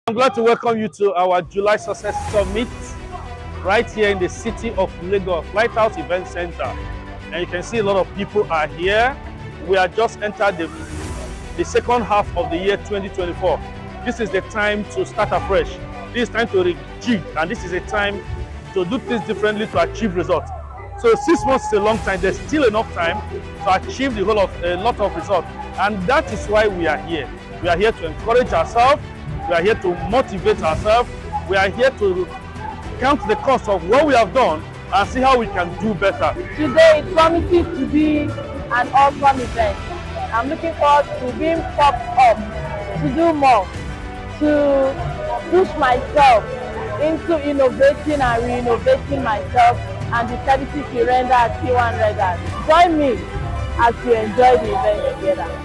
I'm glad to welcome you to our July Success Summit right here in the city of Lagos, Lighthouse Event Center. And you can see a lot of people are here. We are just entered the second half of the year 2024. This is the time to start afresh. This is time to rejig, and this is a time to do things differently to achieve results. So 6 months is a long time. There's still enough time to achieve the whole of a lot of results. And that is why we are here. We are here to encourage ourselves. We are here to motivate ourselves. We are here to count the cost of what we have done and see how we can do better. Today it promises to be an awesome event. I'm looking forward to being popped up, to do more, to push myself into innovating and re-innovating myself and the services we render at PWAN Regal. Join me as we enjoy the event together.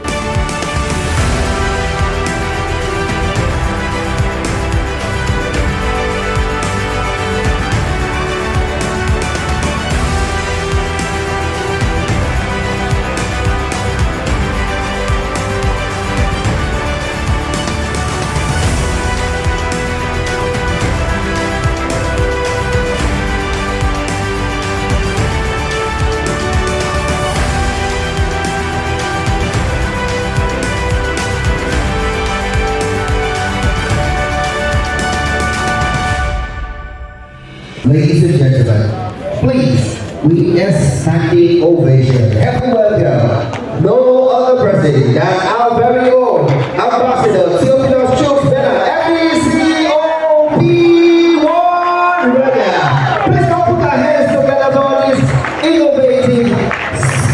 Ladies and gentlemen, please, we a standing ovation. Happy welcome. No other president than our very own Ambassador Theophilus Chokes-Bennett, CEO P1 Regal. Please come put our hands together for this innovative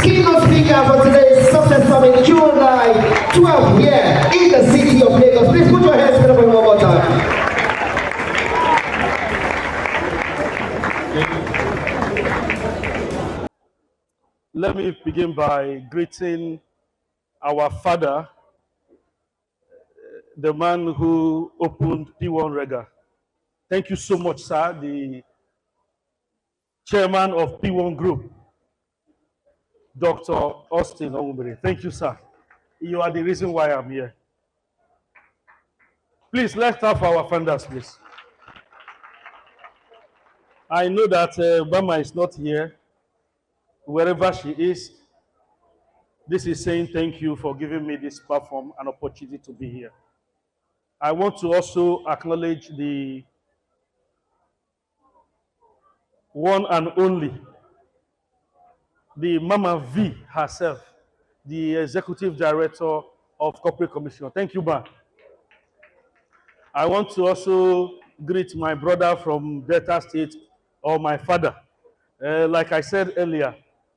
keynote speaker for today's Success Summit, July 12th here in the city of Lagos. Please put your hands together one more time. Let me begin by greeting our father, the man who opened P1 Regal. Thank you so much, sir, the chairman of P1 Group, Dr. Austin Onwumere. Thank you, sir. You are the reason why I'm here. Please, let's clap for our founders, please. I know that Bama is not here. Wherever she is, this is saying thank you for giving me this platform and opportunity to be here. I want to also acknowledge the one and only, the Mama V herself, the Executive Director of Corporate Commission. Thank you, Ma. I want to also greet my brother from Delta State, or my father. Like I said earlier,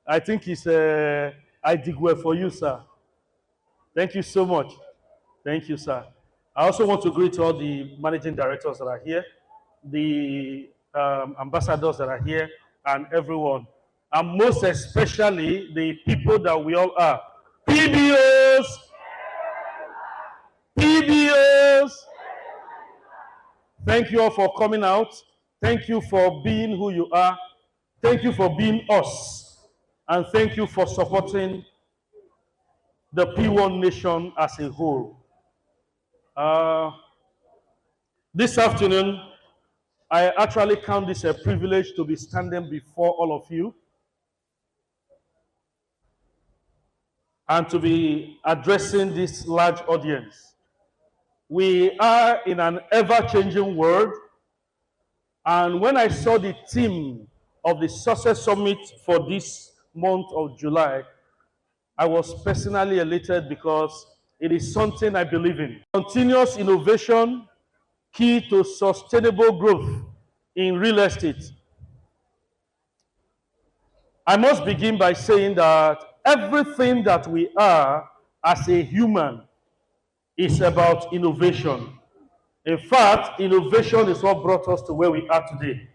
I think it's I dig well for you, sir. Thank you so much. Thank you, sir. I also want to greet all the managing directors that are here, the ambassadors that are here, and everyone. And most especially the people that we all are. PBOs! PBOs! Thank you all for coming out. Thank you for being who you are. Thank you for being us. And thank you for supporting the P1 nation as a whole. This afternoon, I actually count this a privilege to be standing before all of you and to be addressing this large audience. We are in an ever-changing world, and when I saw the theme of the Success Summit for this month of July, I was personally elated because it is something I believe in. Continuous innovation, key to sustainable growth in real estate. I must begin by saying that everything that we are as a human is about innovation. In fact, innovation is what brought us to where we are today.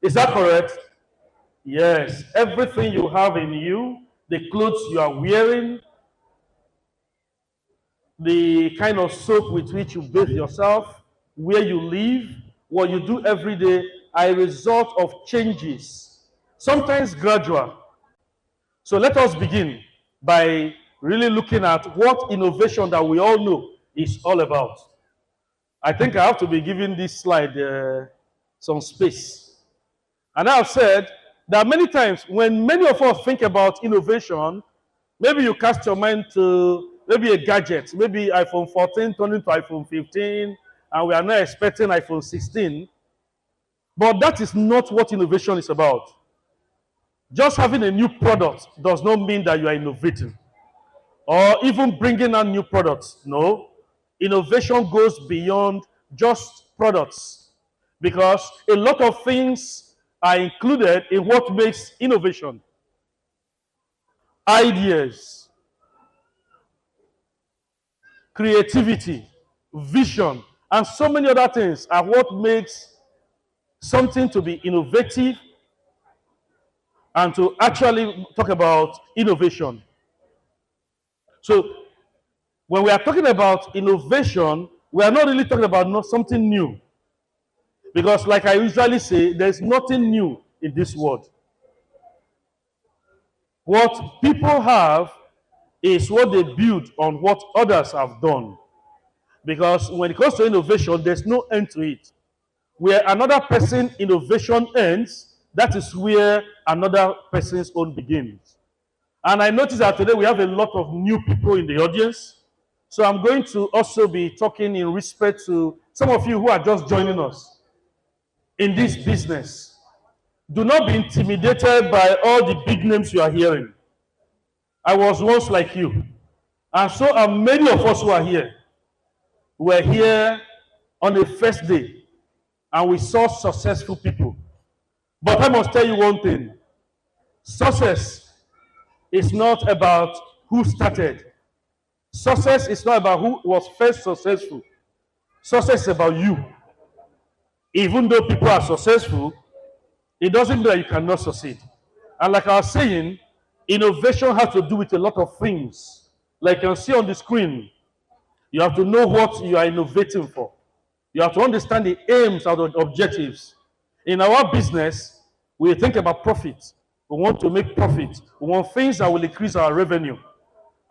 Is that correct? Yes. Everything you have in you, the clothes you are wearing, the kind of soap with which you bathe yourself, where you live, what you do every day are a result of changes, sometimes gradual. So let us begin by really looking at what innovation that we all know is all about. I think I have to be giving this slide some space. And I've said that many times when many of us think about innovation, maybe you cast your mind to maybe a gadget, maybe iPhone 14 turning to iPhone 15, and we are now expecting iPhone 16. But that is not what innovation is about. Just having a new product does not mean that you are innovating or even bringing out new products. No. Innovation goes beyond just products because a lot of things are included in what makes innovation. Ideas, creativity, vision, and so many other things are what makes something to be innovative and to actually talk about innovation. So when we are talking about innovation, we are not really talking about something new. Because like I usually say, there's nothing new in this world. What people have is what they build on what others have done. Because when it comes to innovation, there's no end to it. Where another person's innovation ends, that is where another person's own begins. And I noticed that today we have a lot of new people in the audience. So I'm going to also be talking in respect to some of you who are just joining us in this business. Do not be intimidated by all the big names you are hearing. I was once like you. And so are many of us who are here. We're here on the first day and we saw successful people. But I must tell you one thing. Success is not about who started. Success is not about who was first successful. Success is about you. Even though people are successful, it doesn't mean that you cannot succeed. And like I was saying, innovation has to do with a lot of things. Like you can see on the screen, you have to know what you are innovating for. You have to understand the aims and the objectives. In our business, we think about profit. We want to make profit. We want things that will increase our revenue.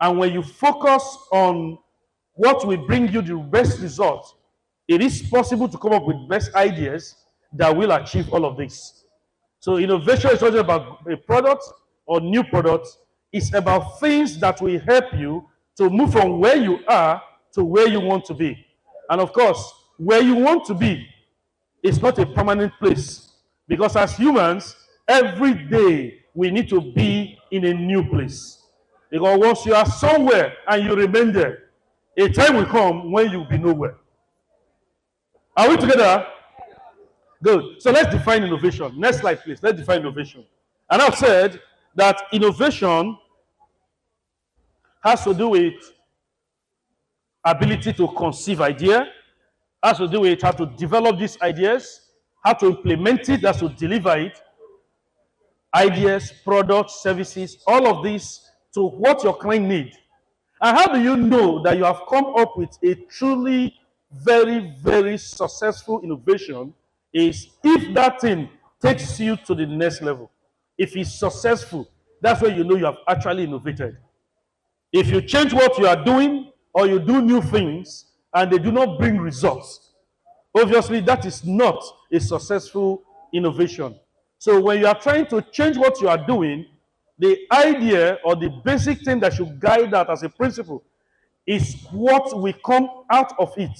And when you focus on what will bring you the best result, it is possible to come up with best ideas that will achieve all of this. So innovation is not just about a product or new products. It's about things that will help you to move from where you are to where you want to be. And of course, where you want to be is not a permanent place. Because as humans, every day we need to be in a new place. Because once you are somewhere and you remain there, a time will come when you'll be nowhere. Are we together? Good. So let's define innovation. Next slide, please. Let's define innovation. And I've said that innovation has to do with ability to conceive idea, has to do with how to develop these ideas, how to implement it, that's to deliver it, ideas, products, services, all of this to what your client needs. And how do you know that you have come up with a truly very, very successful innovation is if that thing takes you to the next level. If it's successful, that's when you know you have actually innovated. If you change what you are doing or you do new things and they do not bring results, obviously that is not a successful innovation. So when you are trying to change what you are doing, the idea or the basic thing that should guide that as a principle is what will come out of it.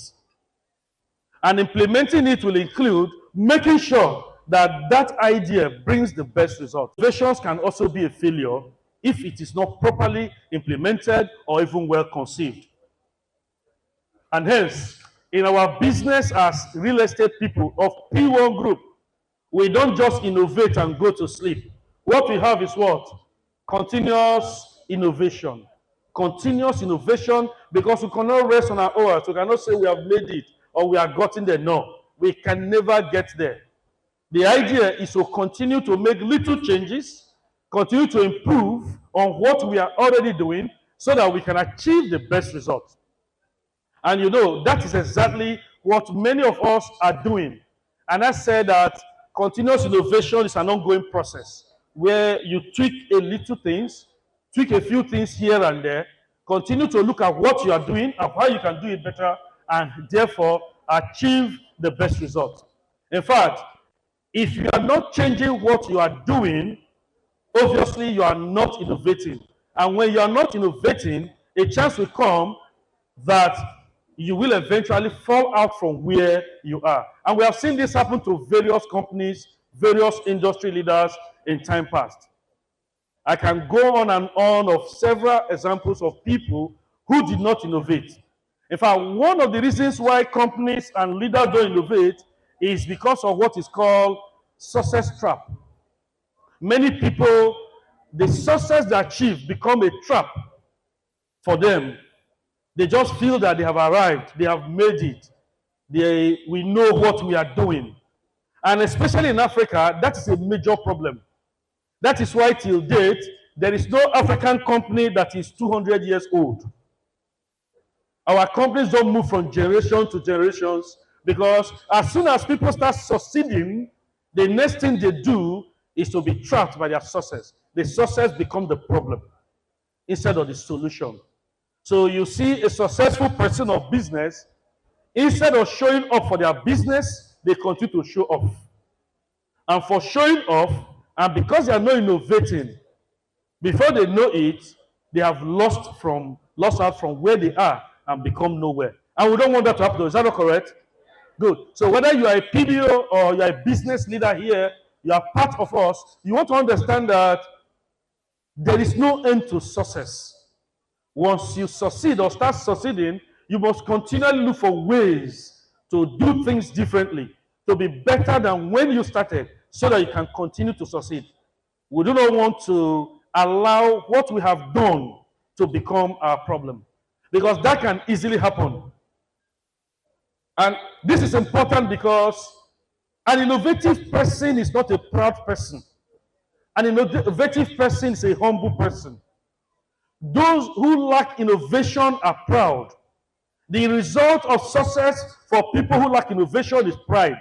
And implementing it will include making sure that that idea brings the best result. Innovations can also be a failure if it is not properly implemented or even well conceived. And hence, in our business as real estate people of P1 Group, we don't just innovate and go to sleep. What we have is what? Continuous innovation. Continuous innovation, because we cannot rest on our oars. We cannot say we have made it or we have gotten there. No, we can never get there. The idea is to continue to make little changes, continue to improve on what we are already doing so that we can achieve the best results. And you know, that is exactly what many of us are doing. And I said that continuous innovation is an ongoing process where you tweak a little things, tweak a few things here and there, continue to look at what you are doing and how you can do it better, and therefore achieve the best result. In fact, if you are not changing what you are doing, obviously you are not innovating. And when you are not innovating, a chance will come that you will eventually fall out from where you are. And we have seen this happen to various companies, various industry leaders in time past. I can go on and on of several examples of people who did not innovate. In fact, one of the reasons why companies and leaders don't innovate is because of what is called success trap. Many people, the success they achieve become a trap for them. They just feel that they have arrived, they have made it, we know what we are doing. And especially in Africa, that is a major problem. That is why till date, there is no African company that is 200 years old. Our companies don't move from generation to generations because as soon as people start succeeding, the next thing they do is to be trapped by their success. The success becomes the problem instead of the solution. So you see a successful person of business, instead of showing up for their business, they continue to show off. And for showing off, and because they are not innovating, before they know it, they have lost out from where they are and become nowhere. And we don't want that to happen. Is that not correct? Good. So whether you are a PBO or you are a business leader here, you are part of us, you want to understand that there is no end to success. Once you succeed or start succeeding, you must continually look for ways to do things differently, to be better than when you started, so that you can continue to succeed. We do not want to allow what we have done to become our problem, because that can easily happen. And this is important because an innovative person is not a proud person. An innovative person is a humble person. Those who lack innovation are proud. The result of success for people who lack innovation is pride.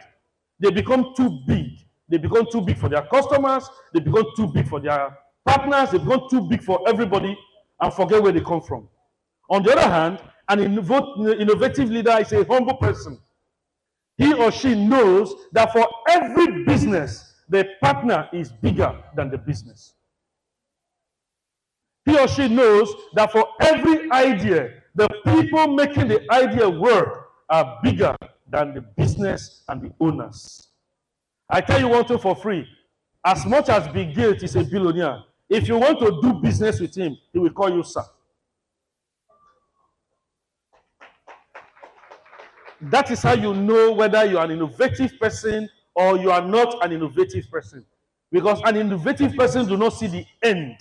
They become too big. They become too big for their customers. They become too big for their partners. They become too big for everybody and forget where they come from. On the other hand, an innovative leader is a humble person. He or she knows that for every business, the partner is bigger than the business. He or she knows that for every idea, the people making the idea work are bigger than the business and the owners. I tell you one thing for free. As much as Bill Gates is a billionaire, if you want to do business with him, he will call you sir. That is how you know whether you are an innovative person or you are not an innovative person. Because an innovative person does not see the end.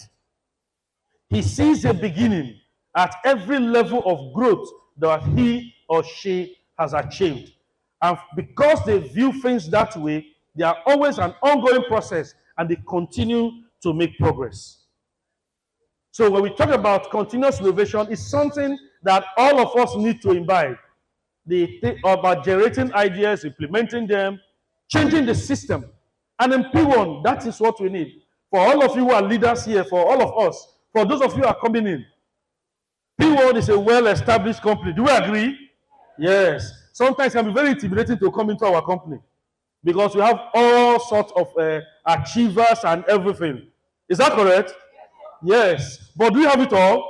He sees the beginning at every level of growth that he or she has achieved. And because they view things that way, they are always an ongoing process and they continue to make progress. So when we talk about continuous innovation, it's something that all of us need to imbibe. About generating ideas, implementing them, changing the system. And in PWAN, that is what we need. For all of you who are leaders here, for all of us, for those of you who are coming in, PWAN is a well-established company. Do we agree? Yes. Sometimes it can be very intimidating to come into our company because we have all sorts of achievers and everything. Is that correct? Yes. But do we have it all?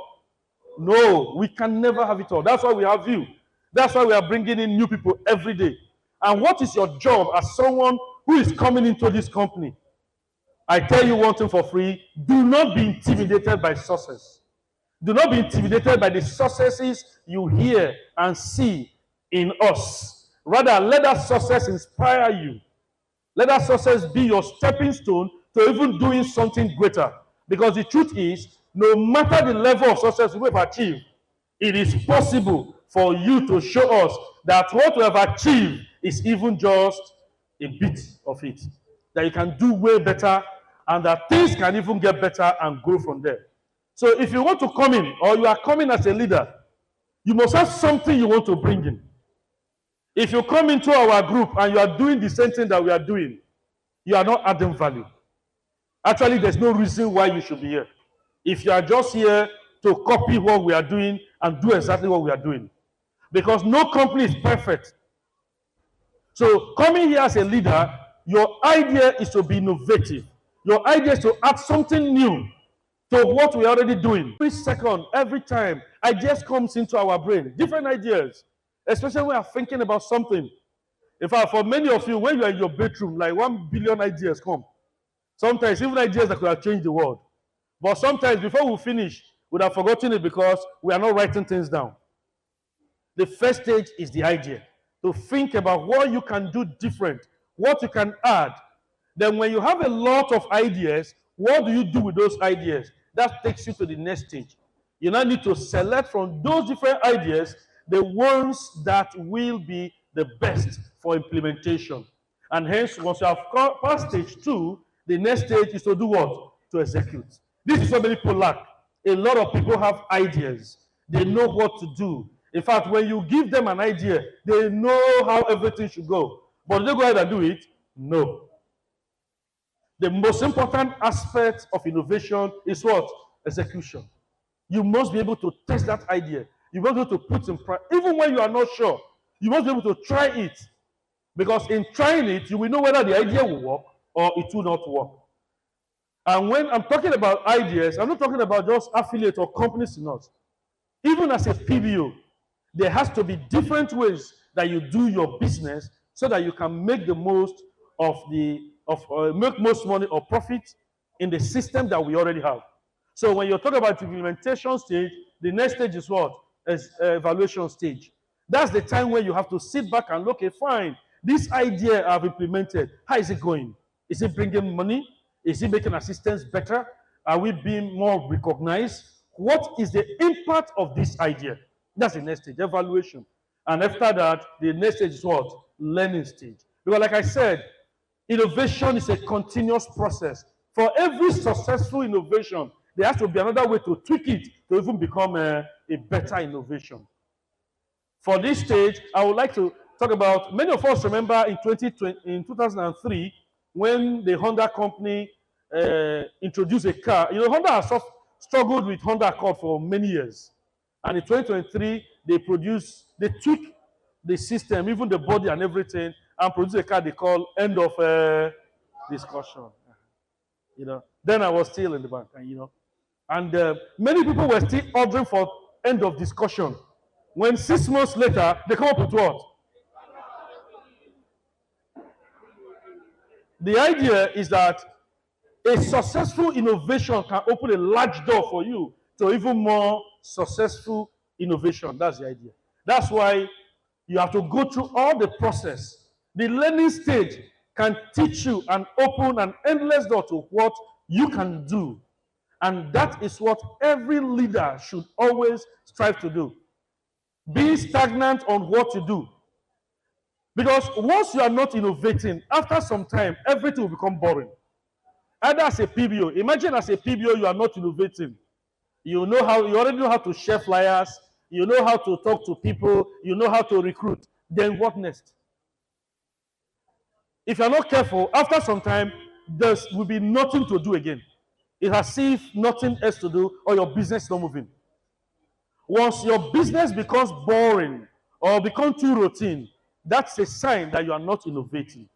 No, we can never have it all. That's why we have you. That's why we are bringing in new people every day. And what is your job as someone who is coming into this company? I tell you one thing for free, do not be intimidated by success. Do not be intimidated by the successes you hear and see in us. Rather, let that success inspire you. Let that success be your stepping stone to even doing something greater. Because the truth is, no matter the level of success we have achieved, it is possible for you to show us that what we have achieved is even just a bit of it. That you can do way better and that things can even get better and grow from there. So if you want to come in or you are coming as a leader, you must have something you want to bring in. If you come into our group and you are doing the same thing that we are doing, you are not adding value. Actually, there's no reason why you should be here. If you are just here to copy what we are doing and do exactly what we are doing. Because no company is perfect. So coming here as a leader, your idea is to be innovative. Your idea is to add something new to what we're already doing. Every second, every time, ideas comes into our brain, different ideas, especially when we're thinking about something. In fact, for many of you, when you're in your bedroom, like 1 billion ideas come. Sometimes even ideas that could have changed the world. But sometimes before we finish, we'd have forgotten it because we are not writing things down. The first stage is the idea. To think about what you can do different, what you can add. Then when you have a lot of ideas, what do you do with those ideas? That takes you to the next stage. You now need to select from those different ideas the ones that will be the best for implementation. And hence, once you have passed stage 2, the next stage is to do what? To execute. This is what many people lack. A lot of people have ideas. They know what to do. In fact, when you give them an idea, they know how everything should go. But do they go ahead and do it? No. The most important aspect of innovation is what? Execution. You must be able to test that idea. You must be able to put in practice. Even when you are not sure, you must be able to try it. Because in trying it, you will know whether the idea will work or it will not work. And when I'm talking about ideas, I'm not talking about just affiliate or companies in us. Even as a PBO, there has to be different ways that you do your business so that you can make the most of make most money or profit in the system that we already have. So when you're talking about the implementation stage, the next stage is what? Is evaluation stage. That's the time where you have to sit back and look, okay, fine, this idea I've implemented, how is it going? Is it bringing money? Is it making assistance better? Are we being more recognized? What is the impact of this idea? That's the next stage, evaluation. And after that, the next stage is what? Learning stage. Because like I said, innovation is a continuous process. For every successful innovation, there has to be another way to tweak it to even become a better innovation. For this stage, I would like to talk about, many of us remember in 2003, when the Honda company introduced a car. You know, Honda has struggled with Honda Accord for many years. And in 2023, they tweaked the system, even the body and everything, and produced a car they call end of discussion. You know, then I was still in the bank, and many people were still ordering for end of discussion. When 6 months later, they come up with what? The idea is that a successful innovation can open a large door for you to even more successful innovation. That's the idea. That's why you have to go through all the process. The learning stage can teach you and open an endless door to what you can do. And that is what every leader should always strive to do. Be stagnant on what you do. Because once you are not innovating, after some time, everything will become boring. Either as a PBO, imagine as a PBO, you are not innovating. You already know how to share flyers, you know how to talk to people, you know how to recruit. Then what next? If you're not careful, after some time, there will be nothing to do again. It's as if nothing else to do or your business is not moving. Once your business becomes boring or becomes too routine, that's a sign that you are not innovating.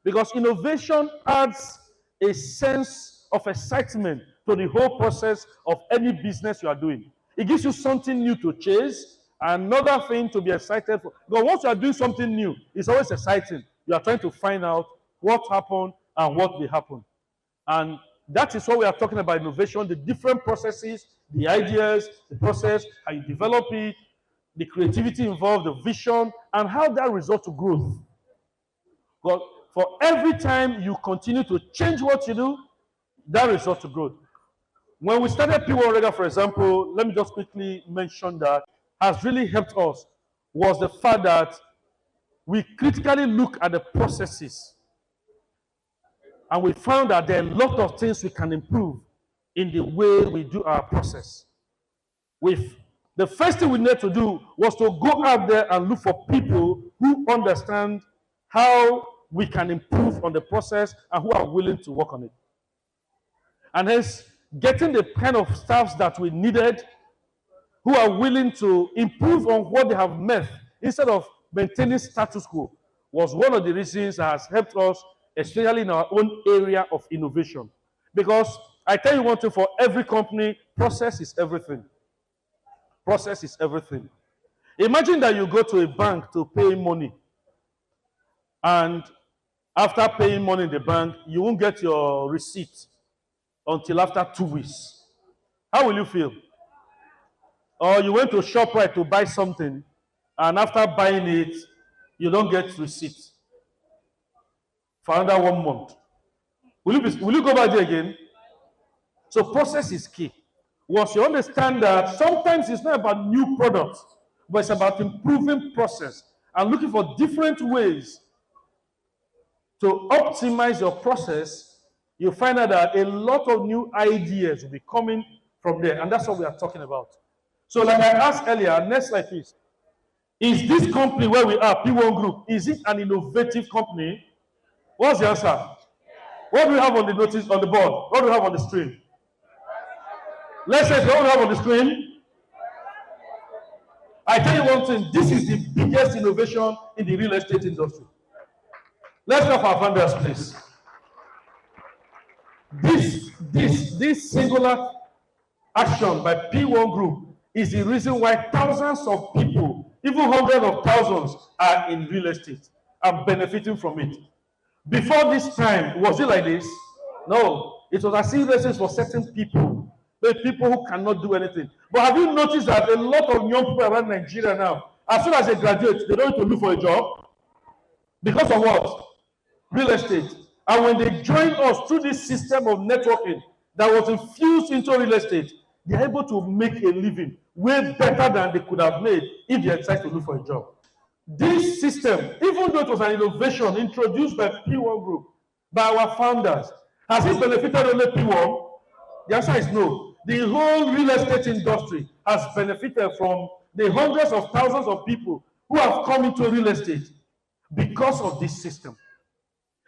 Because innovation adds a sense of excitement to the whole process of any business you are doing. It gives you something new to chase, another thing to be excited for. Because once you are doing something new, it's always exciting. You are trying to find out what happened and what will happen. And that is what we are talking about innovation, the different processes, the ideas, the process, how you develop it, the creativity involved, the vision, and how that results to growth. But for every time you continue to change what you do, that results to growth. When we started PBO Regal, for example, let me just quickly mention that has really helped us was the fact that we critically look at the processes. And we found that there are a lot of things we can improve in the way we do our process. The first thing we need to do was to go out there and look for people who understand how we can improve on the process and who are willing to work on it. And hence, getting the kind of staffs that we needed, who are willing to improve on what they have met, instead of maintaining status quo, was one of the reasons that has helped us, especially in our own area of innovation. Because I tell you one thing, for every company, process is everything. Process is everything. Imagine that you go to a bank to pay money, and after paying money in the bank, you won't get your receipt until after 2 weeks. How will you feel? Or you went to ShopRite to buy something, and after buying it, you don't get receipt for another 1 month. Will you go back there again? So process is key. Once you understand that sometimes it's not about new products, but it's about improving process and looking for different ways to optimize your process, you find out that a lot of new ideas will be coming from there. And that's what we are talking about. So like I asked earlier, next slide please. Is this company where we are, P1 Group, is it an innovative company? What's the answer? What do we have on the notice, on the board? What do we have on the screen? Let's say what do we have on the screen? I tell you one thing, this is the biggest innovation in the real estate industry. Let's go for our founders, please. This singular action by P1 Group is the reason why thousands of people, even hundreds of thousands, are in real estate and benefiting from it. Before this time, was it like this? No. It was a serious for certain people. The people who cannot do anything. But have you noticed that a lot of young people around Nigeria now, as soon as they graduate, they don't need to look for a job? Because of what? Real estate. And when they join us through this system of networking that was infused into real estate, they're able to make a living way better than they could have made if they decide to look for a job. This system, even though it was an innovation introduced by P1 Group, by our founders, has it benefited only P1? The answer is no. The whole real estate industry has benefited from the hundreds of thousands of people who have come into real estate because of this system.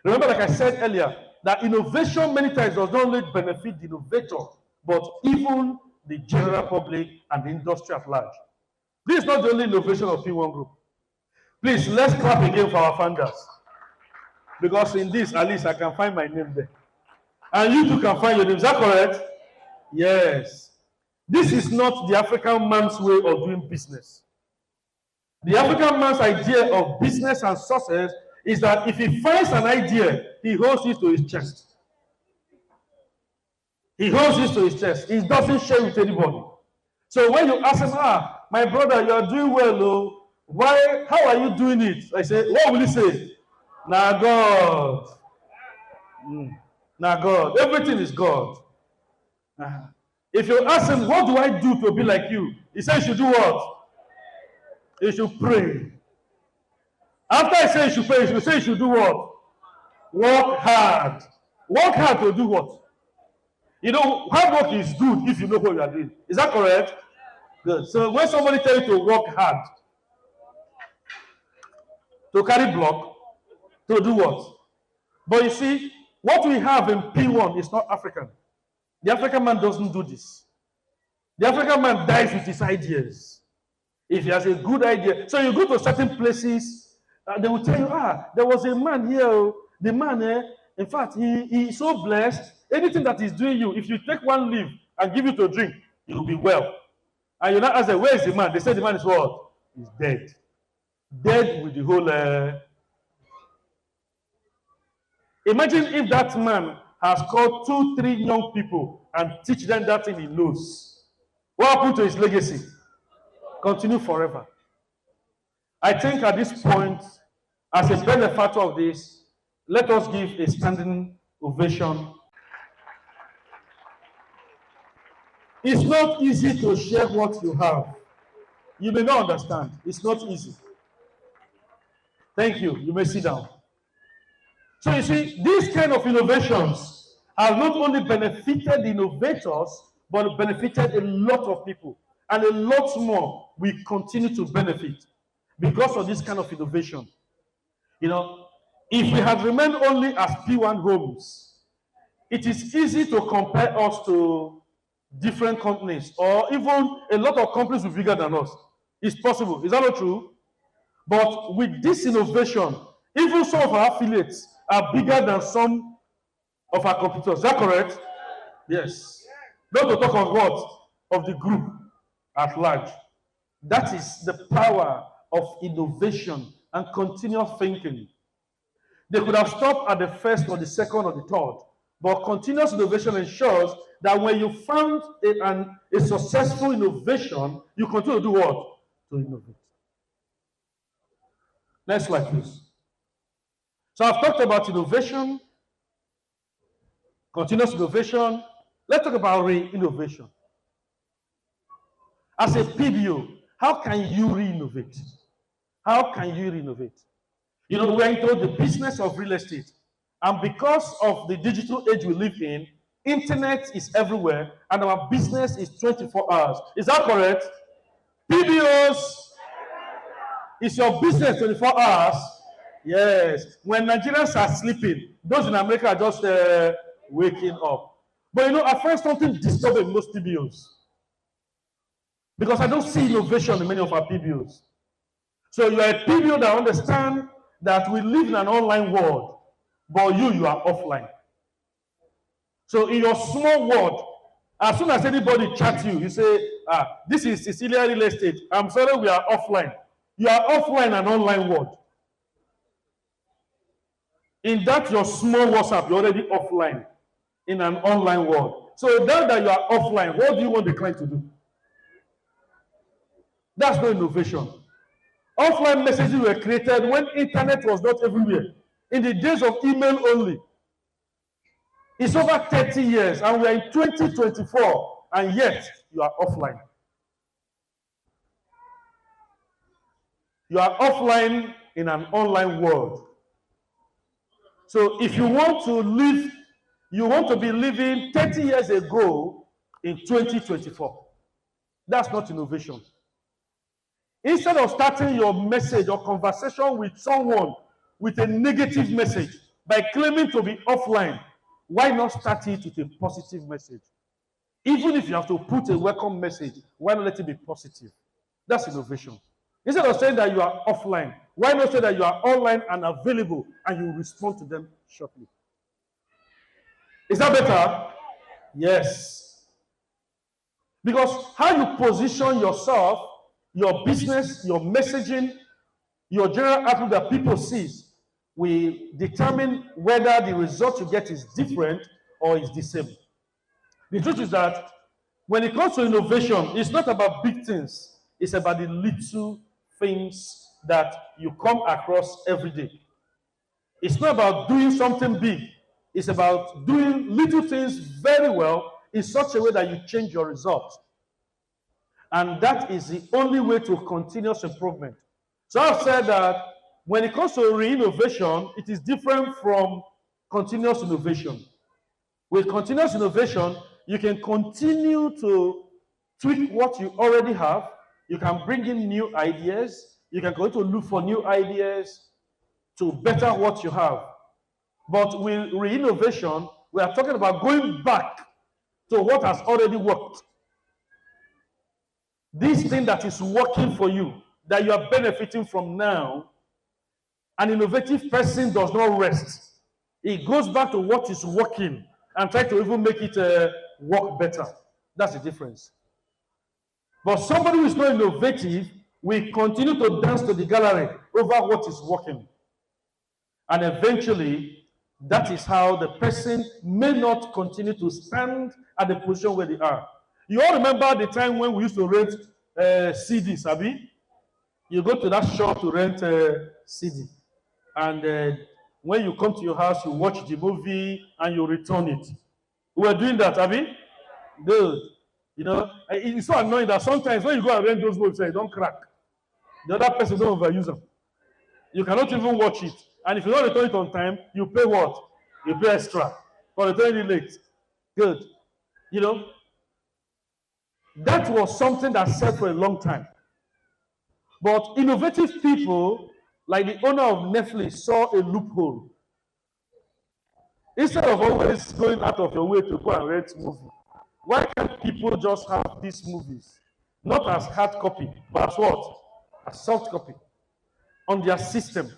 Remember, like I said earlier, that innovation many times does not only benefit the innovator, but even the general public and the industry at large. This is not the only innovation of P1 Group. Please, let's clap again for our founders. Because in this, at least I can find my name there. And you too can find your name. Is that correct? Yes. This is not the African man's way of doing business. The African man's idea of business and success is that if he finds an idea, he holds it to his chest. He holds it to his chest. He doesn't share with anybody. So when you ask him, my brother, you are doing well, oh. Why? How are you doing it? I say, what will he say? Nah, God. Nah, God. Everything is God. If you ask him, what do I do to be like you? He says, you should do what? You should pray. After I say you should pray, you say you should do what? Work hard. Work hard to do what? You know, hard work is good if you know what you are doing. Is that correct? Good. So when somebody tells you to work hard, to carry block, to do what? But you see, what we have in P1 is not African. The African man doesn't do this. The African man dies with his ideas. If he has a good idea. So you go to certain places, they will tell you, there was a man here. The man, in fact, he is so blessed. Anything that he's doing you, if you take one leaf and give it to drink, you'll be well. And you now ask them, where is the man? They say the man is what? He's dead. Dead with the whole... Imagine if that man has called 2, 3 young people and teach them that thing he knows. What happened to his legacy? Continue forever. I think at this point, as a benefactor of this, let us give a standing ovation. It's not easy to share what you have. You may not understand. It's not easy. Thank you. You may sit down. So you see, these kind of innovations have not only benefited the innovators, but benefited a lot of people. And a lot more will continue to benefit because of this kind of innovation. You know, if we had remained only as P1 Homes, it is easy to compare us to different companies, or even a lot of companies who are bigger than us. It's possible. Is that not true? But with this innovation, Even some of our affiliates are bigger than some of our competitors. Is that correct? Yes. Not to talk of what? Of the group at large. That is the power of innovation and continuous thinking. They could have stopped at the first or the second or the third, but continuous innovation ensures that when you found a successful innovation, you continue to do what? To innovate. Next slide, please. So I've talked about innovation, continuous innovation. Let's talk about re-innovation. As a PBO, how can you re-innovate? How can you re-innovate? You know, we're into the business of real estate. And because of the digital age we live in, internet is everywhere, and our business is 24 hours. Is that correct? PBOs, is your business 24 hours? Yes. When Nigerians are sleeping, those in America are just waking up. But you know, I find something disturbing in most PBOs. Because I don't see innovation in many of our PBOs. So you are a PBO that understands that we live in an online world, but you are offline. So in your small world, as soon as anybody chats you, you say, this is Cecilia Real Estate. I'm sorry, we are offline. You are offline and online world. In that your small WhatsApp, you're already offline in an online world. So now that you are offline, what do you want the client to do? That's no innovation. Offline messages were created when internet was not everywhere. In the days of email only. It's over 30 years and we are in 2024 and yet you are offline. You are offline in an online world. So if you want to live, you want to be living 30 years ago in 2024. That's not innovation. Instead of starting your message or conversation with someone with a negative message by claiming to be offline, why not start it with a positive message? Even if you have to put a welcome message, why not let it be positive? That's innovation. Instead of saying that you are offline, why not say that you are online and available and you respond to them shortly? Is that better? Yes. Because how you position yourself, your business, your messaging, your general outlook that people see will determine whether the result you get is different or is the same. The truth is that when it comes to innovation, it's not about big things. It's about the little things that you come across every day. It's not about doing something big. It's about doing little things very well in such a way that you change your result. And that is the only way to continuous improvement. So I've said that when it comes to re-innovation, it is different from continuous innovation. With continuous innovation, you can continue to tweak what you already have. You can bring in new ideas. You can continue to look for new ideas to better what you have. But with re-innovation, we are talking about going back to what has already worked. This thing that is working for you, that you are benefiting from now, an innovative person does not rest. He goes back to what is working and try to even make it work better. That's the difference. But somebody who is not innovative will continue to dance to the gallery over what is working. And eventually, that is how the person may not continue to stand at the position where they are. You all remember the time when we used to rent CDs, Abi? You go to that shop to rent a CD. And when you come to your house, you watch the movie and you return it. We were doing that, Abi? Good. You know, it's so annoying that sometimes when you go and rent those movies, they don't crack. The other person don't overuse them. You cannot even watch it. And if you don't return it on time, you pay what? You pay extra for returning it late. Good. You know, that was something that served for a long time. But innovative people, like the owner of Netflix, saw a loophole. Instead of always going out of your way to go and rent movies, why can't people just have these movies, not as hard copy, but as what? As soft copy on their system.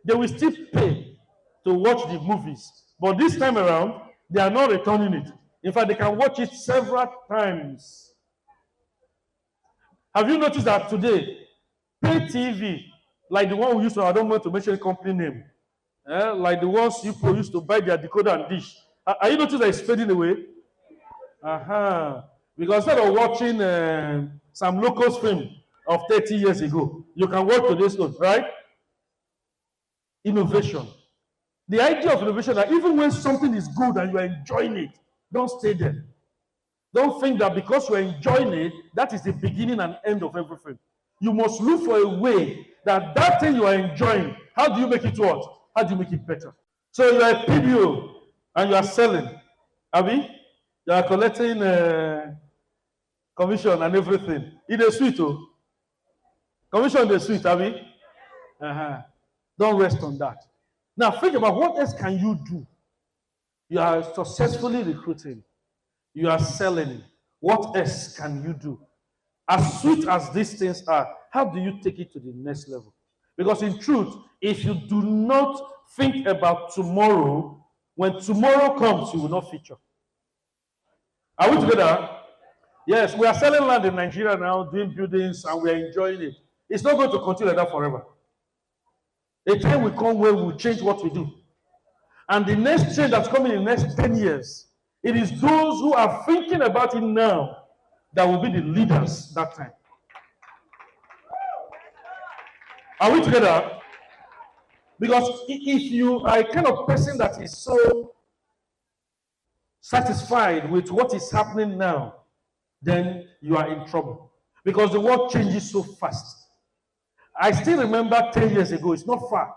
They will still pay to watch the movies. But this time around, they are not returning it. In fact, they can watch it several times. Have you noticed that today, pay TV, like the one we used to, I don't want to mention the company name, like the ones people used to buy their decoder and dish. Are you noticing that it's fading away? Because instead of watching some local film of 30 years ago, you can watch today's one, right? Innovation. The idea of innovation that even when something is good and you are enjoying it, don't stay there. Don't think that because you are enjoying it, that is the beginning and end of everything. You must look for a way that that thing you are enjoying, how do you make it what? How do you make it better? So you are a PBO and you are selling. Abi, you are collecting commission and everything. In the suite, oh. Commission in the suite, Abi. Don't rest on that. Now think about what else can you do. You are successfully recruiting. You are selling. What else can you do? As sweet as these things are, how do you take it to the next level? Because in truth, if you do not think about tomorrow, when tomorrow comes, you will not feature. Are we together? Yes, we are selling land in Nigeria now, doing buildings, and we are enjoying it. It's not going to continue like that forever. A time will come where we will change what we do. And the next change that's coming in the next 10 years, it is those who are thinking about it now that will be the leaders that time. Are we together? Because if you are a kind of person that is so satisfied with what is happening now, then you are in trouble. Because the world changes so fast. I still remember 10 years ago, it's not far.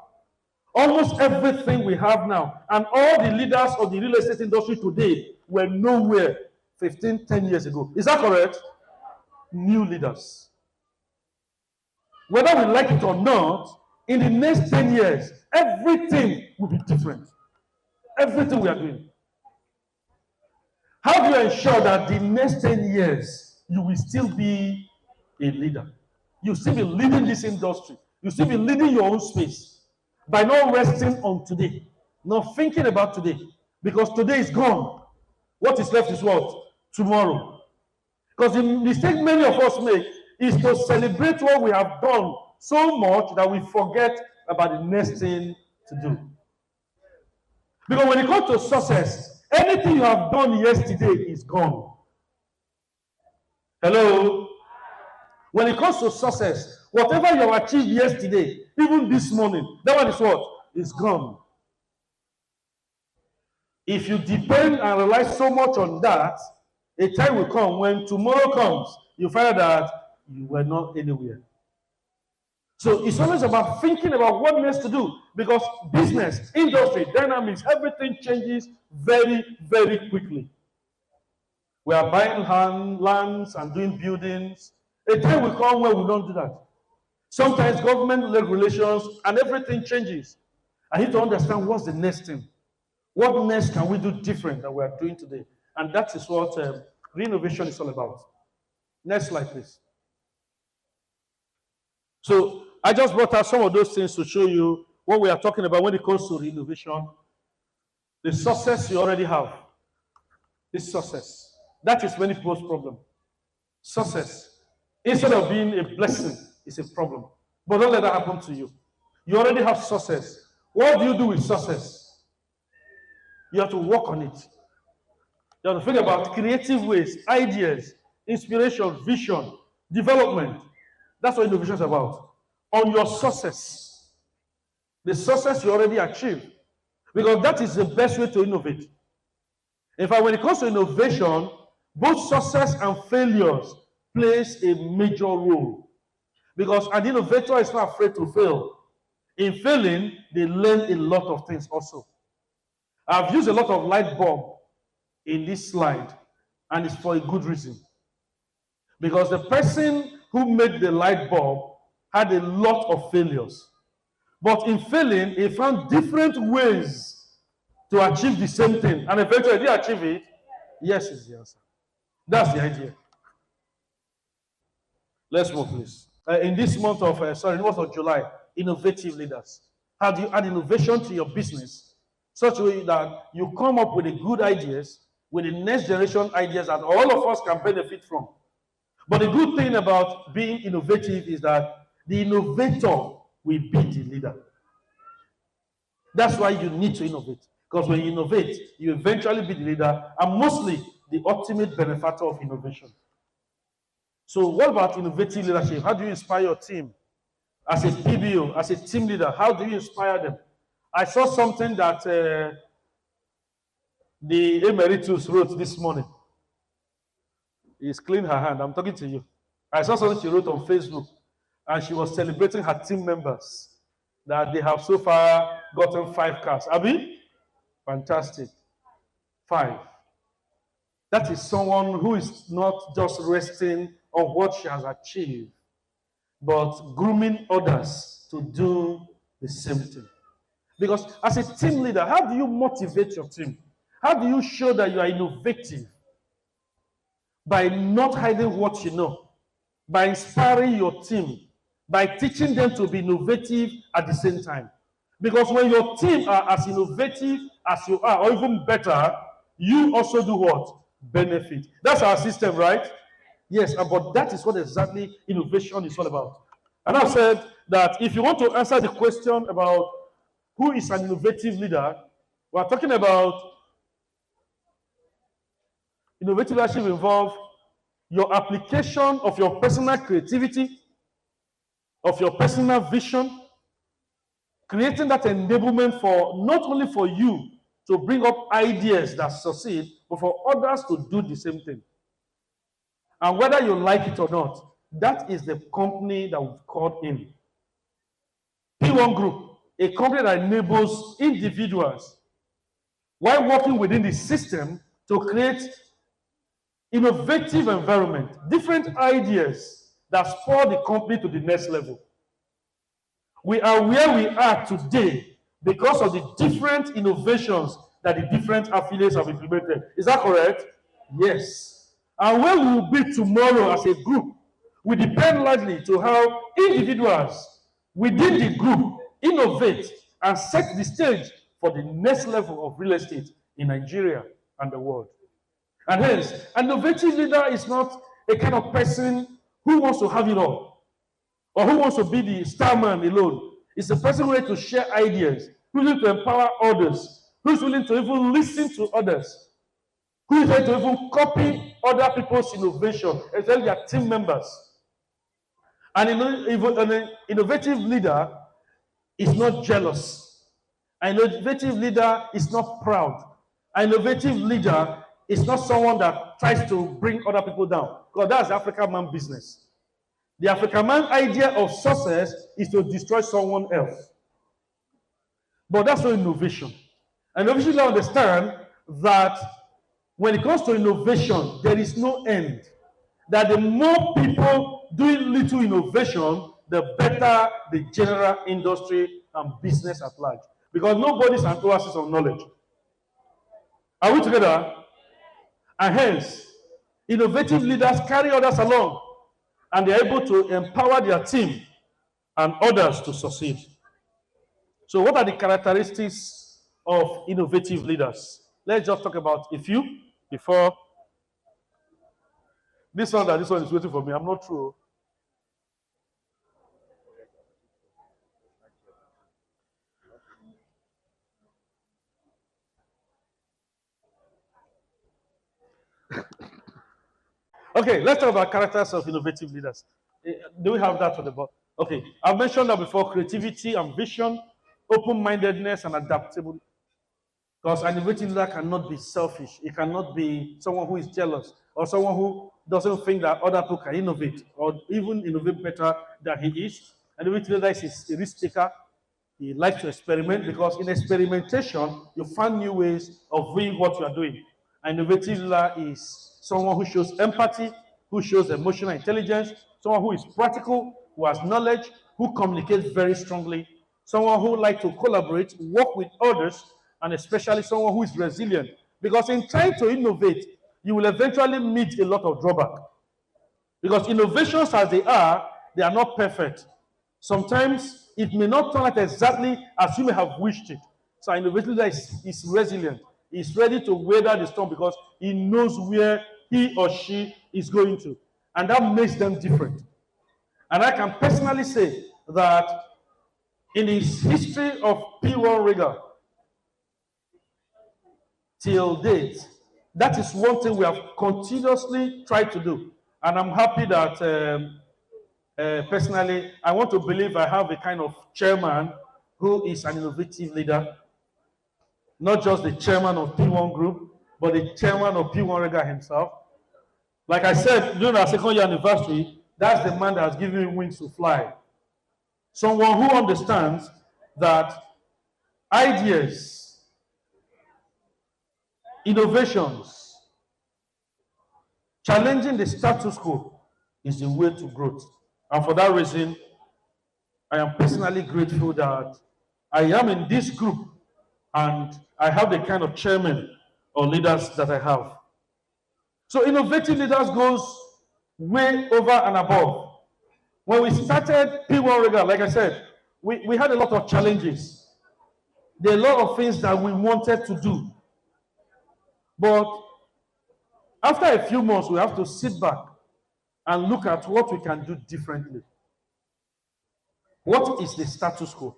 Almost everything we have now, and all the leaders of the real estate industry today were nowhere 10 years ago. Is that correct? New leaders. Whether we like it or not, in the next 10 years, everything will be different. Everything we are doing. How do you ensure that the next 10 years, you will still be a leader? You still be leading this industry. You still be leading your own space by not resting on today, not thinking about today, because today is gone. What is left is what? Tomorrow. Because the mistake many of us make is to celebrate what we have done so much that we forget about the next thing to do. Because when it comes to success, anything you have done yesterday is gone. Hello? When it comes to success, whatever you have achieved yesterday, even this morning, that one is what? Is gone. If you depend and rely so much on that, a time will come when tomorrow comes, you find that you were not anywhere. So it's always about thinking about what next to do, because business, industry, dynamics, everything changes very, very quickly. We are buying lands and doing buildings. A time will come when we don't do that. Sometimes government regulations and everything changes. I need to understand what's the next thing. What next can we do different than we are doing today? And that is what renovation is all about. Next slide, please. So I just brought out some of those things to show you what we are talking about when it comes to renovation. The success you already have. This success. That is many people's problem. Success. Instead of being a blessing, it's a problem. But don't let that happen to you. You already have success. What do you do with success? You have to work on it. You have to think about creative ways, ideas, inspiration, vision, development. That's what innovation is about. On your success. The success you already achieved. Because that is the best way to innovate. In fact, when it comes to innovation, both success and failures plays a major role. Because an innovator is not afraid to fail. In failing, they learn a lot of things also. I've used a lot of light bulb in this slide, and it's for a good reason. Because the person who made the light bulb had a lot of failures. But in failing, he found different ways to achieve the same thing. And eventually, did he achieve it? Yes, is the answer. That's the idea. Let's move, please. In this month of, in the month of July, innovative leaders. How do you add innovation to your business such a way that you come up with the good ideas, with the next generation ideas that all of us can benefit from? But the good thing about being innovative is that the innovator will be the leader. That's why you need to innovate. Because when you innovate, you eventually be the leader and mostly the ultimate benefactor of innovation. So what about innovative leadership? How do you inspire your team? As a PBO, as a team leader, how do you inspire them? I saw something that the emeritus wrote this morning. He's cleaned her hand. I'm talking to you. I saw something she wrote on Facebook, and she was celebrating her team members that they have so far gotten 5 cars. Abi? Fantastic. 5. That is someone who is not just resting on what she has achieved, but grooming others to do the same thing. Because as a team leader, how do you motivate your team? How do you show that you are innovative? By not hiding what you know, by inspiring your team, by teaching them to be innovative at the same time. Because when your team are as innovative as you are, or even better, you also do what? Benefit. That's our system, right? Yes, but that is what exactly innovation is all about. And I've said that if you want to answer the question about who is an innovative leader, we're talking about innovative leadership involves your application of your personal creativity, of your personal vision, creating that enablement for not only for you to bring up ideas that succeed, but for others to do the same thing. And whether you like it or not, that is the company that we've called in. P1 Group, a company that enables individuals while working within the system to create innovative environment, different ideas that spur the company to the next level. We are where we are today because of the different innovations that the different affiliates have implemented. Is that correct? Yes. And where we will be tomorrow as a group will depend largely to how individuals within the group innovate and set the stage for the next level of real estate in Nigeria and the world. And hence, an innovative leader is not a kind of person who wants to have it all, or who wants to be the star man alone. It's a person who wants to share ideas, who is willing to empower others, who is willing to even listen to others, who is ready to even copy other people's innovation, especially their team members. And an innovative leader is not jealous. An innovative leader is not proud. An innovative leader is not someone that tries to bring other people down, because that's the African man business. The African man idea of success is to destroy someone else. But that's not innovation. And innovation, you understand that when it comes to innovation, there is no end. That the more people doing little innovation, the better the general industry and business at large. Because nobody's an oasis of knowledge. Are we together? And hence, innovative leaders carry others along, and they're able to empower their team and others to succeed. So what are the characteristics of innovative leaders? Let's just talk about a few before. This one is waiting for me. I'm not true. Okay, let's talk about characters of innovative leaders. Do we have that on the board? Okay, I've mentioned that before: creativity, ambition, open-mindedness, and adaptability. Because an innovative leader cannot be selfish. It cannot be someone who is jealous, or someone who doesn't think that other people can innovate, or even innovate better than he is. An innovative leader is a risk taker. He likes to experiment, because in experimentation, you find new ways of doing what you are doing. An innovative leader is someone who shows empathy, who shows emotional intelligence, someone who is practical, who has knowledge, who communicates very strongly, someone who likes to collaborate, work with others, and especially someone who is resilient. Because in trying to innovate, you will eventually meet a lot of drawback. Because innovations as they are not perfect. Sometimes it may not turn out exactly as you may have wished it. So an innovative leader is resilient. He's ready to weather the storm because he knows where he or she is going to. And that makes them different. And I can personally say that in his history of P1 Regal till date, that is one thing we have continuously tried to do. And I'm happy that personally, I want to believe I have a kind of chairman who is an innovative leader, not just the chairman of P1 Group, but the chairman of P1 Regal himself. Like I said, during our second year anniversary, that's the man that has given me wings to fly. Someone who understands that ideas, innovations, challenging the status quo is the way to growth. And for that reason, I am personally grateful that I am in this group and I have the kind of chairman or leaders that I have. So innovative leaders goes way over and above. When we started P1 Regal, like I said, we had a lot of challenges. There are a lot of things that we wanted to do. But after a few months, we have to sit back and look at what we can do differently. What is the status quo?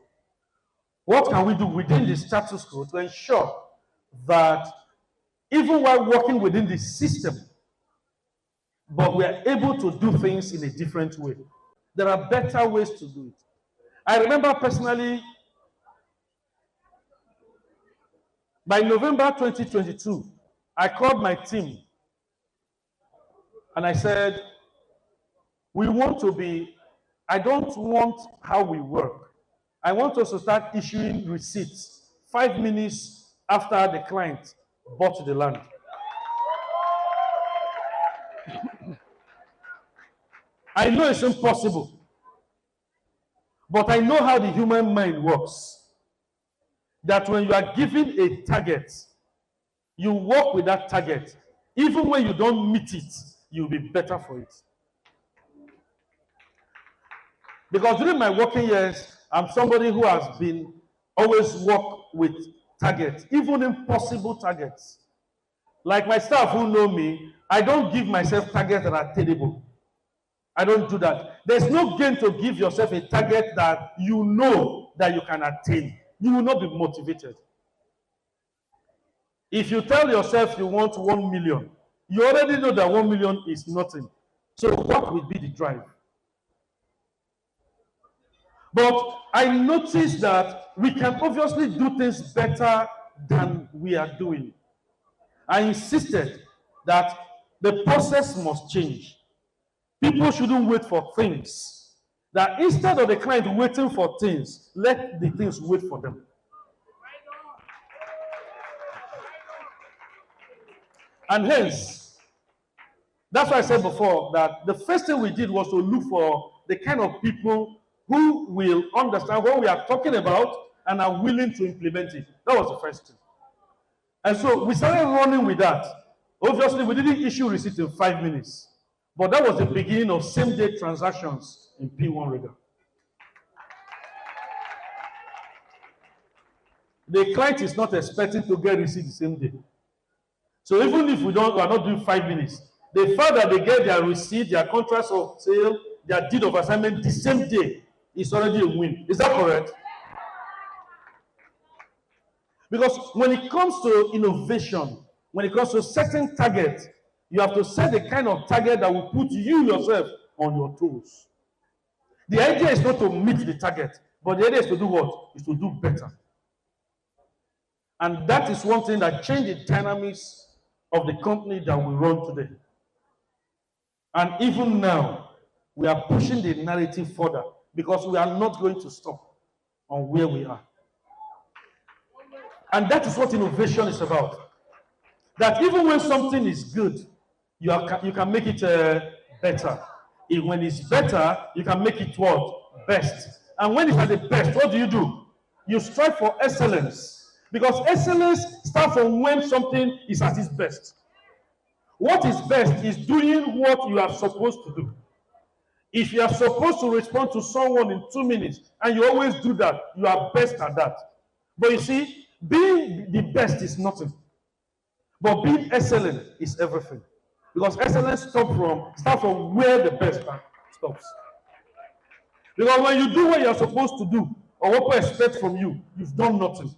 What can we do within the status quo to ensure that even while working within the system, but we are able to do things in a different way? There are better ways to do it. I remember personally, by November 2022, I called my team and I said, we want to be, I don't want how we work. I want us to start issuing receipts 5 minutes after the client bought the land. I know it's impossible, but I know how the human mind works. That when you are given a target, you work with that target. Even when you don't meet it, you'll be better for it. Because during my working years, I'm somebody who has been always work with targets, even impossible targets. Like my staff who know me, I don't give myself targets that are attainable. I don't do that. There's no gain to give yourself a target that you know that you can attain. You will not be motivated. If you tell yourself you want 1 million, you already know that 1 million is nothing. So what will be the drive? But I noticed that we can obviously do things better than we are doing. I insisted that the process must change. People shouldn't wait for things. That instead of the client waiting for things, let the things wait for them. And hence, that's why I said before that the first thing we did was to look for the kind of people who will understand what we are talking about and are willing to implement it. That was the first thing. And so we started running with that. Obviously, we didn't issue receipt in 5 minutes. But that was the beginning of same-day transactions in P1 Regal. The client is not expecting to get receipt the same day. So even if we are not doing 5 minutes, the fact that they get their receipt, their contracts of sale, their deed of assignment the same day is already a win. Is that correct? Because when it comes to innovation, when it comes to setting targets, you have to set the kind of target that will put you yourself on your toes. The idea is not to meet the target, but the idea is to do what? Is to do better. And that is one thing that changed the dynamics of the company that we run today. And even now, we are pushing the narrative further because we are not going to stop on where we are. And that is what innovation is about. That even when something is good, you can make it better. When it's better, you can make it what? Best. And when it's at the best, what do? You strive for excellence. Because excellence starts from when something is at its best. What is best is doing what you are supposed to do. If you are supposed to respond to someone in 2 minutes and you always do that, you are best at that. But you see, being the best is nothing. But being excellent is everything. Because excellence starts from where the best stops. Because when you do what you're supposed to do, or what people expect from you, you've done nothing.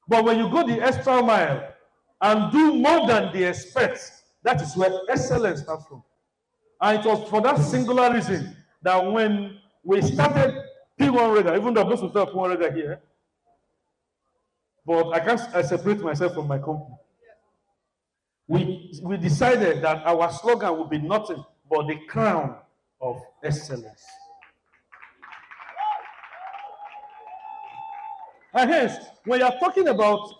But when you go the extra mile and do more than they expect, that is where excellence starts from. And it was for that singular reason that when we started P1 Regal, even though I'm not supposed to tell P1 Regal here, but I separate myself from my company. We decided that our slogan would be nothing but the crown of excellence. And hence, when you are talking about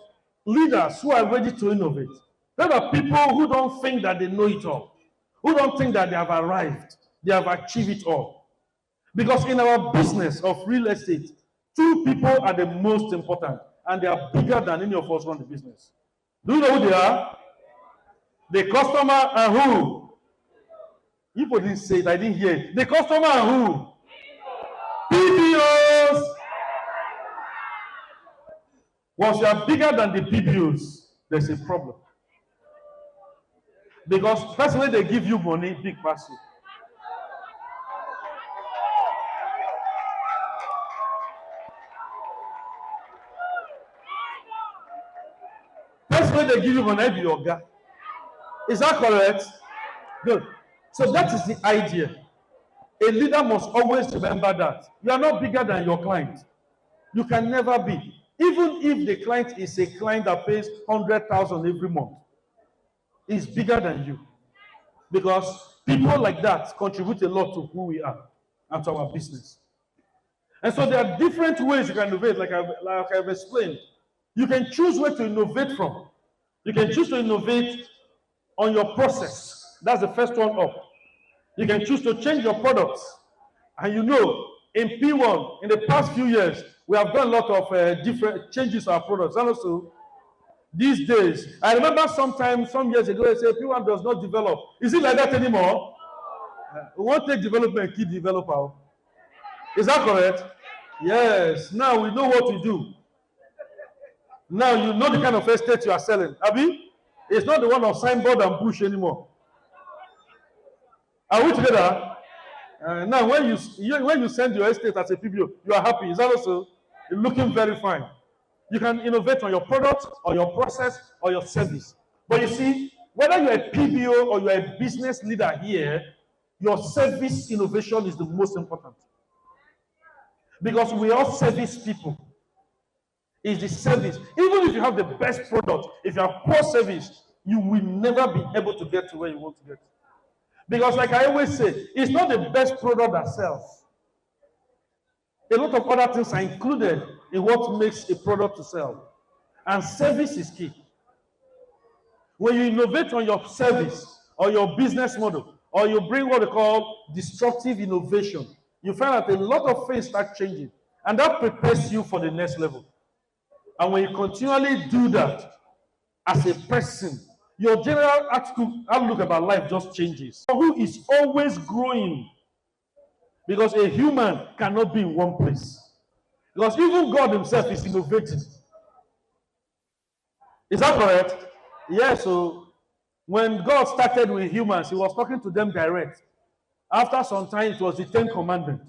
leaders who are ready to innovate, there are people who don't think that they know it all, who don't think that they have arrived, they have achieved it all. Because in our business of real estate, 2 people are the most important, and they are bigger than any of us run the business. Do you know who they are? The customer and who? People didn't say it, I didn't hear it. The customer and who? PBOs. Once you are bigger than the PBOs, there's a problem. Because first when they give you money, big pass you. First when they give you money, be your guy. Is that correct? Good. So that is the idea. A leader must always remember that. You are not bigger than your client. You can never be. Even if the client is a client that pays 100,000 every month, is bigger than you. Because people like that contribute a lot to who we are and to our business. And so there are different ways you can innovate, like I've explained. You can choose where to innovate from. You can choose to innovate on your process. That's the first one up. You can choose to change your products. And you know, in P1, in the past few years, we have done a lot of different changes to our products. And also, these days, I remember some years ago, they said P1 does not develop. Is it like that anymore? We won't take development and keep developer. Is that correct? Yes. Now we know what to do. Now you know the kind of estate you are selling. Abi? It's not the one of signboard and bush anymore. Are we together? Now when you send your estate as a PBO, you are happy. Is that also? You're looking very fine. You can innovate on your product, or your process, or your service. But you see, whether you're a PBO or you're a business leader here, your service innovation is the most important. Because we all service people. It's the service. Even if you have the best product, if you have poor service, you will never be able to get to where you want to get. Because like I always say, it's not the best product that sells. A lot of other things are included in what makes a product to sell. And service is key. When you innovate on your service or your business model, or you bring what they call disruptive innovation, you find that a lot of things start changing. And that prepares you for the next level. And when you continually do that as a person, your general outlook about life just changes. Who is always growing. Because a human cannot be in one place. Because even God himself is innovating. Is that correct? Yeah, so when God started with humans, he was talking to them direct. After some time, it was the 10 Commandments.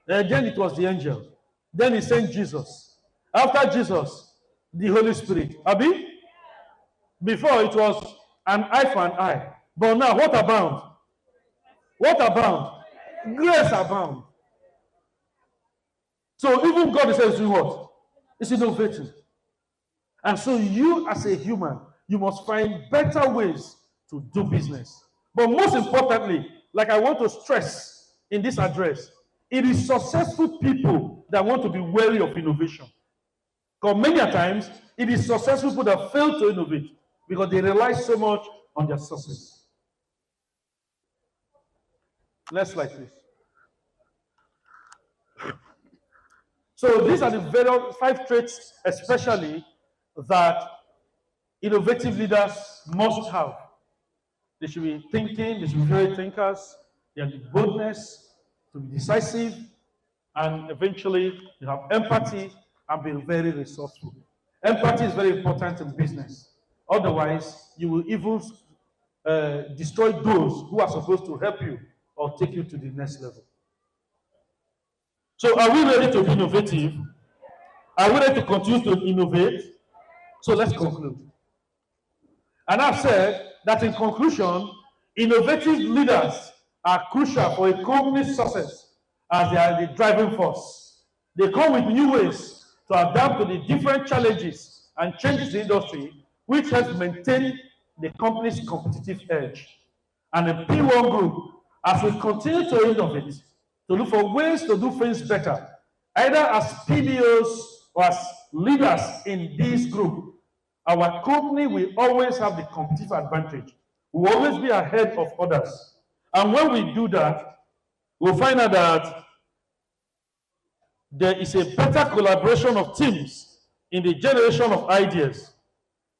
Then it was the angel. Then he sent Jesus. After Jesus, the Holy Spirit. Abi? Before it was an eye for an eye. But now, what abound? What abound? Grace abound. So even God says, do what? It's innovating. And so you as a human, you must find better ways to do business. But most importantly, like I want to stress in this address, it is successful people that want to be wary of innovation. Because many times, it is successful people that fail to innovate because they rely so much on their success. Next slide, please. So these are the 5 traits, especially, that innovative leaders must have. They should be thinking, they should be very thinkers, You have the boldness to be decisive, and eventually you have empathy and be very resourceful. Empathy is very important in business. Otherwise, you will even destroy those who are supposed to help you or take you to the next level. So, are we ready to be innovative? Are we ready to continue to innovate? So, let's conclude. And I've said that in conclusion, innovative leaders are crucial for a company's success as they are the driving force. They come with new ways to adapt to the different challenges and changes in the industry, which helps maintain the company's competitive edge. And the P1 group, as we continue to innovate, to look for ways to do things better, either as PBOs or as leaders in this group, our company will always have the competitive advantage. We will always be ahead of others. And when we do that, we'll find out that there is a better collaboration of teams in the generation of ideas.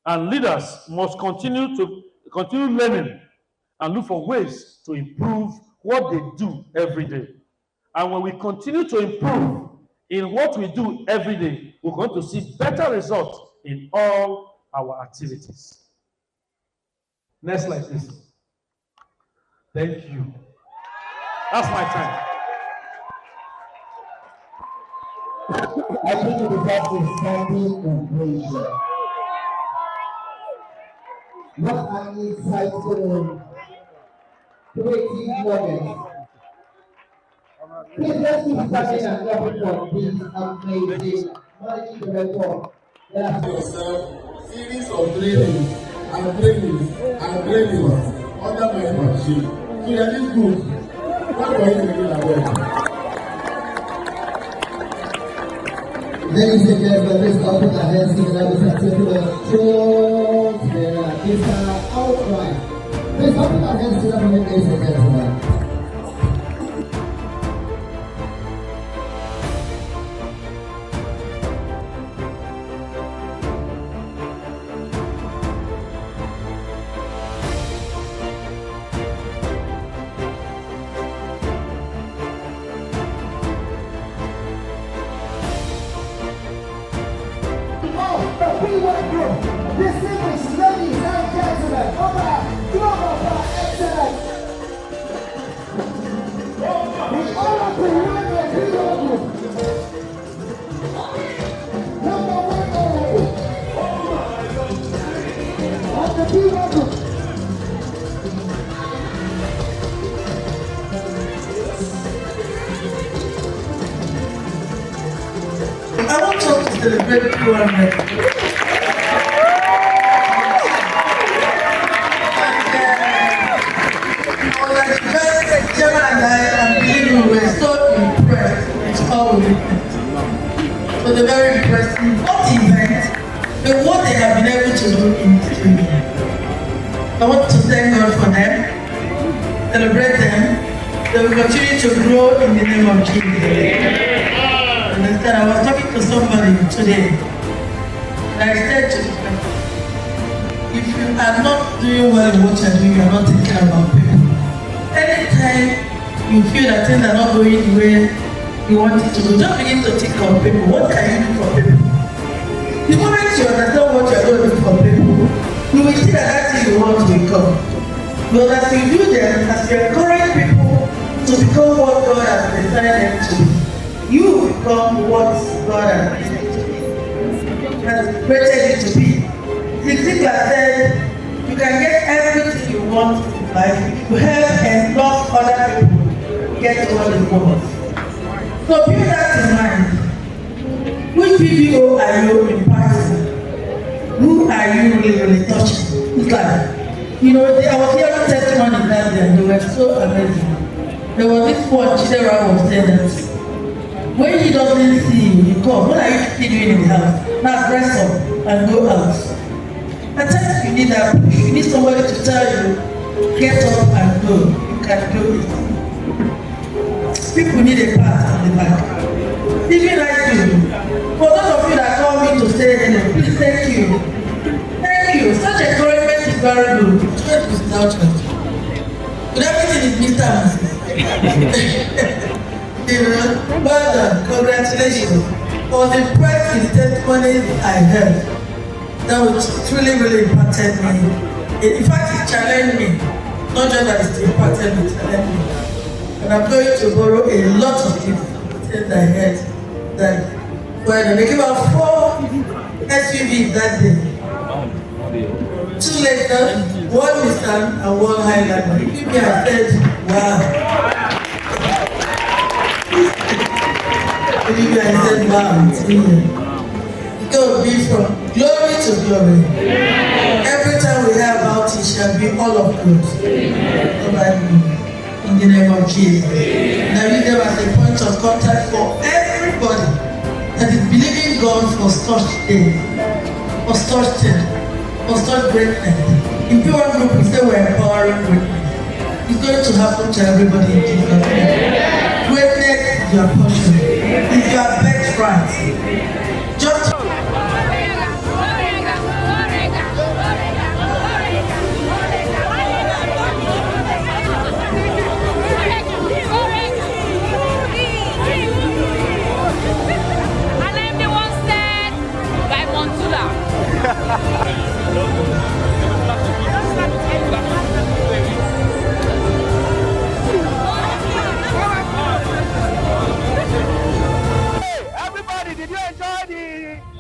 And leaders must continue learning and look for ways to improve what they do every day. And when we continue to improve in what we do every day, we're going to see better results in all our activities. Next slide, please. Thank you. That's my time. I think it is actually standing ovation. What an insightful, creative moment. Please let's keep standing and clapping for this amazing managing director. Yourself series of trainings and trainings and trainings under my mentorship. So you are this good. What are you doing away? Ladies and gentlemen, let's open our hands together with a particular tune together. This outline. Let's open our hands together, ladies and gentlemen. Distinguished ladies and gentlemen, of our global excellence, the honor to run the Regal Group. Number 1 of the Regal Group. I want us to celebrate PWAN. Chairman and I am believing we were so impressed with how we witnessed. It was a very impressive event, but what they have been able to do in this 3 years. I want to thank God for them, celebrate them. They will continue to grow in the name of Jesus. Understand? I was talking to somebody today, and I said to them, if you are not doing well in what you are doing, you are not thinking about people. Anytime you feel that things are not going the way you want it to go, just begin to think of people. What can you do for people? The moment you understand what you are going to do for people, you will see that that's who you want to become. But as you do them, as you encourage people to become what God has designed them to be, you become what God has created you to be. The thing that said, you can get everything you want in life if you help enough other people get what they want. So keep that in mind. Which PBO are you impacting? Who are you really touching? It's like, you know, I was hearing testimony that day and they were so amazing. There was this one, Chidera was saying that when he doesn't see you, he comes. What are you doing in the house? Now dress up and go out. At times you need that push. You need somebody to tell you, get up and go. You can do it. People need a pat on the back. Even like you. For those of you that call me to say hello, please thank you. Thank you. Such encouragement is very good. It's without you. But everything is Mr. and Mrs. You know, well done, congratulations. I was impressed with the testimonies I heard. That was truly, really impacted me. In fact, it challenged me. Not just that it impacted me, it challenged me. And I'm going to borrow a lot of things I heard that when they gave out 4 SUVs that day. 2 later, 1 Nissan and 1 Highlander. Give me, I said, wow. Give me, I said, wow, it's me. It will be from glory to glory. Every time we have out, it shall be all of good. In the name of Jesus. Now use them as a point of contact for everybody that is believing God for such days, for such things, for such greatness. In PWAN group, we say we're empowering greatness. It's going to happen to everybody in Jesus' name. Greatness is your portion. It's your birthright. Just everybody, did you enjoy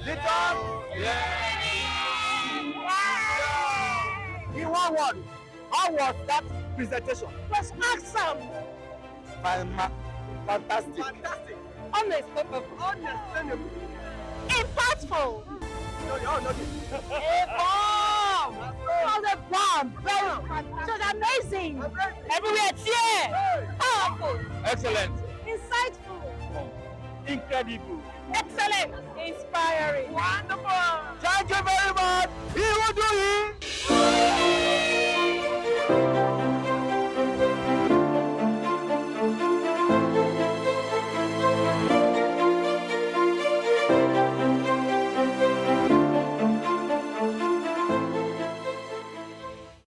the talk? Yeah. In one word, how was that presentation? It was awesome. Fantastic. Unexpected. Unexplainable. Impactful. You all know this. A bomb. It was a bomb. It was amazing. Everywhere cheer. Powerful. Excellent. Insightful. Incredible. Excellent. Inspiring. Wonderful. Thank you very much. He will do it.